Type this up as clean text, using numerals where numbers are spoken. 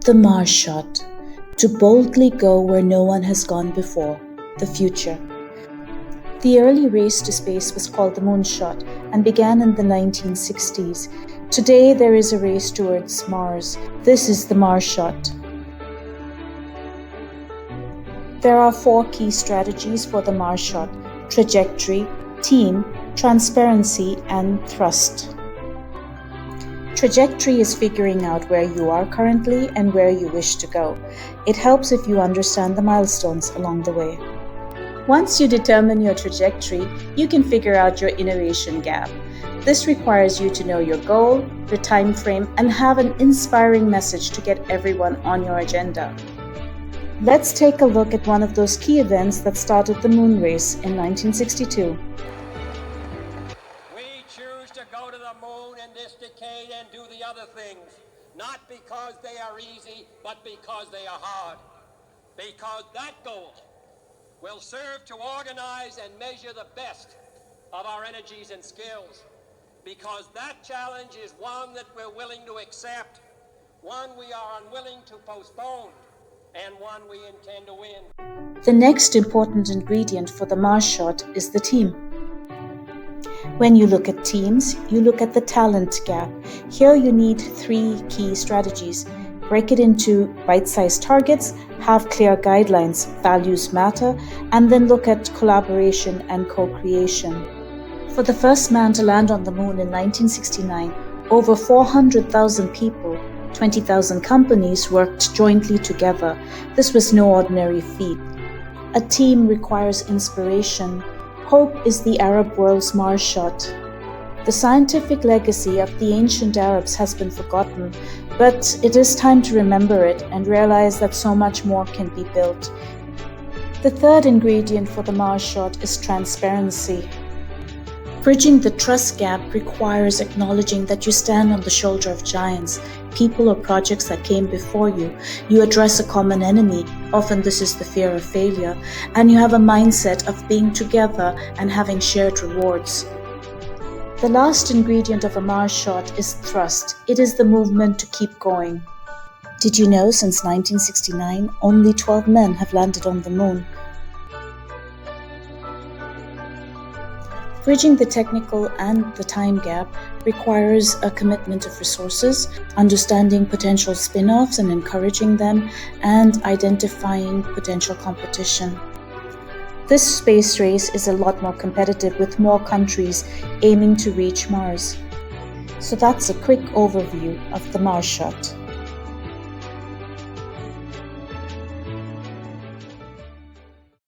The MarShot, to boldly go where no one has gone before, the future. The early race to space was called the Moonshot and began in the 1960s. Today there is a race towards Mars. This is the MarShot. There are 4 key strategies for the MarShot: trajectory, team, transparency, and thrust. Trajectory is figuring out where you are currently and where you wish to go. It helps if you understand the milestones along the way. Once you determine your trajectory, you can figure out your innovation gap. This requires you to know your goal, the time frame, and have an inspiring message to get everyone on your agenda. Let's take a look at one of those key events that started the moon race in 1962. We choose to go to the moon in this decade and do the other things, not because they are easy, but because they are hard. Because that goal will serve to organize and measure the best of our energies and skills. Because that challenge is one that we're willing to accept, one we are unwilling to postpone, and one we intend to win. The next important ingredient for the MarShot is the team. When you look at teams, you look at the talent gap. Here you need 3 key strategies. Break it into bite-sized targets, have clear guidelines, values matter, and then look at collaboration and co-creation. For the first man to land on the moon in 1969, over 400,000 people, 20,000 companies worked jointly together. This was no ordinary feat. A team requires inspiration. Hope is the Arab world's MarShot. The scientific legacy of the ancient Arabs has been forgotten, but it is time to remember it and realize that so much more can be built. The third ingredient for the MarShot is transparency. Bridging the trust gap requires acknowledging that you stand on the shoulder of giants, people or projects that came before you. You address a common enemy, often this is the fear of failure, and you have a mindset of being together and having shared rewards. The last ingredient of a MarShot is thrust. It is the movement to keep going. Did you know since 1969, only 12 men have landed on the moon? Bridging the technical and the time gap requires a commitment of resources, understanding potential spin-offs and encouraging them, and identifying potential competition. This space race is a lot more competitive, with more countries aiming to reach Mars. So that's a quick overview of the MarShot.